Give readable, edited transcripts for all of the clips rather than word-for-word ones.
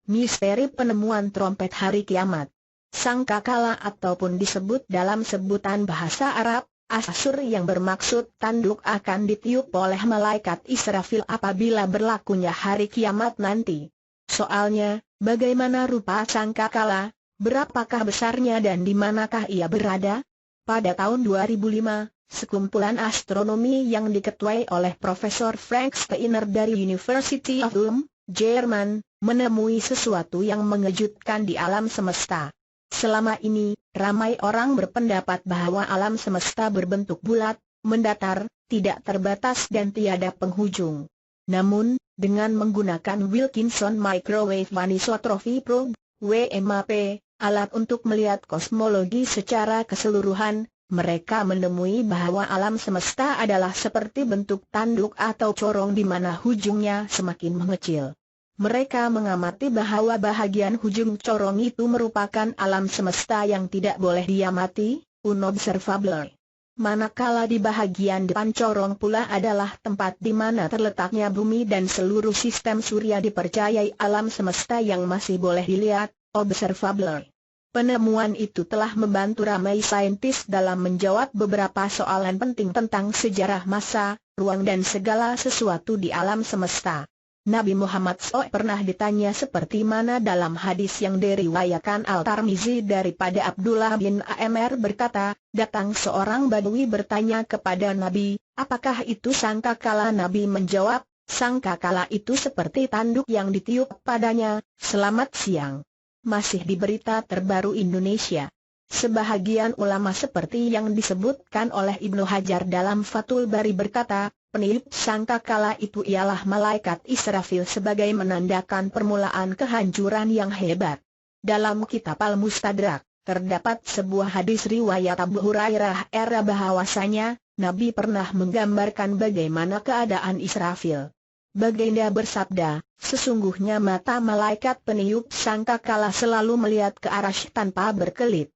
Misteri penemuan trompet hari kiamat. Sangkakala ataupun disebut dalam sebutan bahasa Arab, Asur yang bermaksud tanduk akan ditiup oleh malaikat Israfil apabila berlakunya hari kiamat nanti. Soalnya, bagaimana rupa sangkakala, berapakah besarnya dan di manakah ia berada? Pada tahun 2005, sekumpulan astronomi yang diketuai oleh Profesor Frank Steiner dari University of Ulm, Jerman, menemui sesuatu yang mengejutkan di alam semesta. Selama ini, ramai orang berpendapat bahwa alam semesta berbentuk bulat, mendatar, tidak terbatas dan tiada penghujung. Namun, dengan menggunakan Wilkinson Microwave Anisotropy Probe, WMAP, alat untuk melihat kosmologi secara keseluruhan, mereka menemui bahwa alam semesta adalah seperti bentuk tanduk atau corong di mana hujungnya semakin mengecil. Mereka mengamati bahwa bahagian hujung corong itu merupakan alam semesta yang tidak boleh diamati, unobservable. Manakala di bahagian depan corong pula adalah tempat di mana terletaknya bumi dan seluruh sistem surya dipercayai alam semesta yang masih boleh dilihat, observable. Penemuan itu telah membantu ramai saintis dalam menjawab beberapa soalan penting tentang sejarah masa, ruang dan segala sesuatu di alam semesta. Nabi Muhammad SAW pernah ditanya seperti mana dalam hadis yang diriwayatkan Al-Tirmizi daripada Abdullah bin Amr berkata, datang seorang Badui bertanya kepada Nabi, apakah itu sangkakala? Nabi menjawab, sangkakala itu seperti tanduk yang ditiup padanya. Selamat siang. Masih di berita terbaru Indonesia. Sebahagian ulama seperti yang disebutkan oleh Ibnu Hajar dalam Fathul Bari berkata, peniup sangkakala itu ialah malaikat Israfil sebagai menandakan permulaan kehancuran yang hebat. Dalam kitab Al-Mustadrak, terdapat sebuah hadis riwayat Abu Hurairah bahwasanya, Nabi pernah menggambarkan bagaimana keadaan Israfil. Baginda bersabda, sesungguhnya mata malaikat peniup sangkakala selalu melihat ke arasy tanpa berkelit.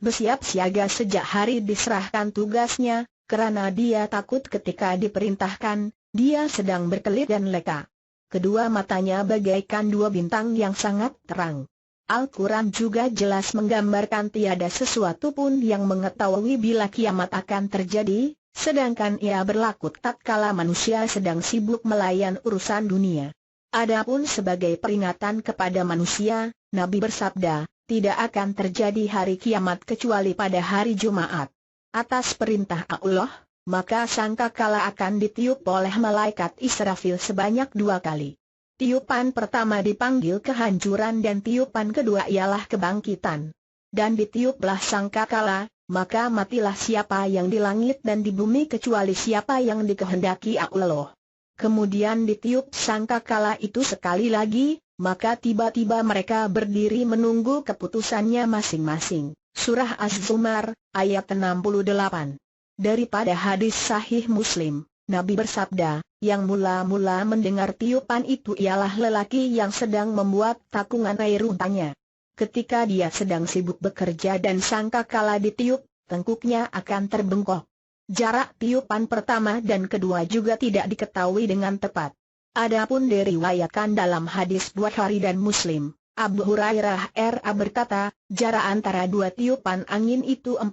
Bersiap siaga sejak hari diserahkan tugasnya, karena dia takut ketika diperintahkan, dia sedang berkelit dan leka. Kedua matanya bagaikan dua bintang yang sangat terang. Al-Quran juga jelas menggambarkan tiada sesuatu pun yang mengetahui bila kiamat akan terjadi, sedangkan ia berlaku tatkala manusia sedang sibuk melayan urusan dunia. Adapun sebagai peringatan kepada manusia, Nabi bersabda, tidak akan terjadi hari kiamat kecuali pada hari Jumat. Atas perintah Allah, maka sangkakala akan ditiup oleh malaikat Israfil sebanyak 2 kali. Tiupan pertama dipanggil kehancuran dan tiupan kedua ialah kebangkitan. Dan ditiuplah sangkakala, maka matilah siapa yang di langit dan di bumi kecuali siapa yang dikehendaki Allah. Kemudian ditiup sangkakala itu sekali lagi, maka tiba-tiba mereka berdiri menunggu keputusannya masing-masing. Surah Az-Zumar, ayat 68. Daripada hadis sahih Muslim, Nabi bersabda, yang mula-mula mendengar tiupan itu ialah lelaki yang sedang membuat takungan air untanya. Ketika dia sedang sibuk bekerja dan sangkakala ditiup, tengkuknya akan terbengkok. Jarak tiupan pertama dan kedua juga tidak diketahui dengan tepat. Adapun diriwayatkan dalam hadis Bukhari dan Muslim, Abu Hurairah berkata, jarak antara dua tiupan angin itu 40,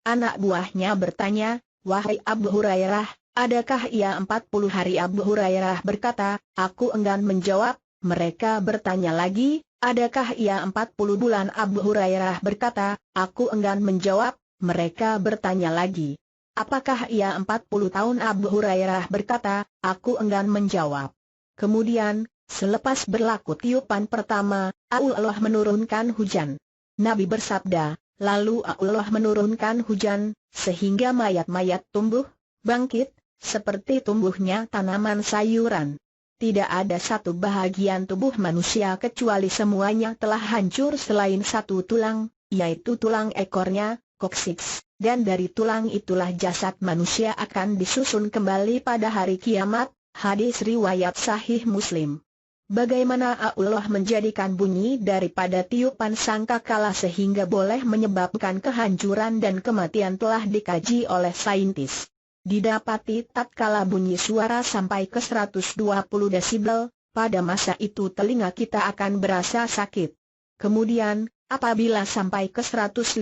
anak buahnya bertanya, wahai Abu Hurairah, adakah ia 40 hari? Abu Hurairah berkata, aku enggan menjawab. Mereka bertanya lagi, adakah ia 40 bulan? Abu Hurairah berkata, aku enggan menjawab. Mereka bertanya lagi, apakah ia 40 tahun? Abu Hurairah berkata, aku enggan menjawab. Kemudian, selepas berlaku tiupan pertama, Allah menurunkan hujan. Nabi bersabda, lalu Allah menurunkan hujan, sehingga mayat-mayat tumbuh, bangkit, seperti tumbuhnya tanaman sayuran. Tidak ada satu bahagian tubuh manusia kecuali semuanya telah hancur selain satu tulang, yaitu tulang ekornya, koksiks, dan dari tulang itulah jasad manusia akan disusun kembali pada hari kiamat. Hadis riwayat sahih Muslim. Bagaimana Allah menjadikan bunyi daripada tiupan sangkakala sehingga boleh menyebabkan kehancuran dan kematian telah dikaji oleh saintis. Didapati tatkala bunyi suara sampai ke 120 desibel, pada masa itu telinga kita akan berasa sakit. Kemudian, apabila sampai ke 150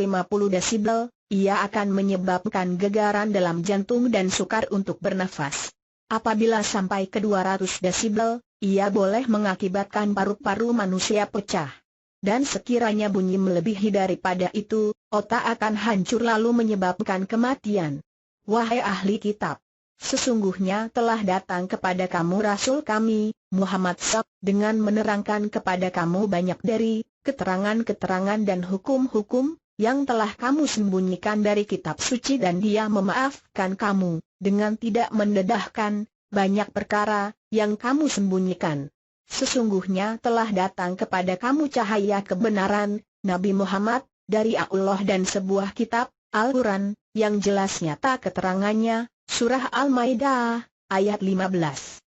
desibel, ia akan menyebabkan gegaran dalam jantung dan sukar untuk bernafas. Apabila sampai ke 200 desibel, ia boleh mengakibatkan paru-paru manusia pecah. Dan sekiranya bunyi melebihi daripada itu, otak akan hancur lalu menyebabkan kematian. Wahai ahli kitab, sesungguhnya telah datang kepada kamu Rasul kami, Muhammad SAW, dengan menerangkan kepada kamu banyak dari keterangan-keterangan dan hukum-hukum yang telah kamu sembunyikan dari kitab suci, dan Dia memaafkan kamu dengan tidak mendedahkan banyak perkara yang kamu sembunyikan. Sesungguhnya telah datang kepada kamu cahaya kebenaran, Nabi Muhammad, dari Allah dan sebuah kitab, Al-Quran, yang jelas nyata keterangannya, Surah Al-Maidah, ayat 15.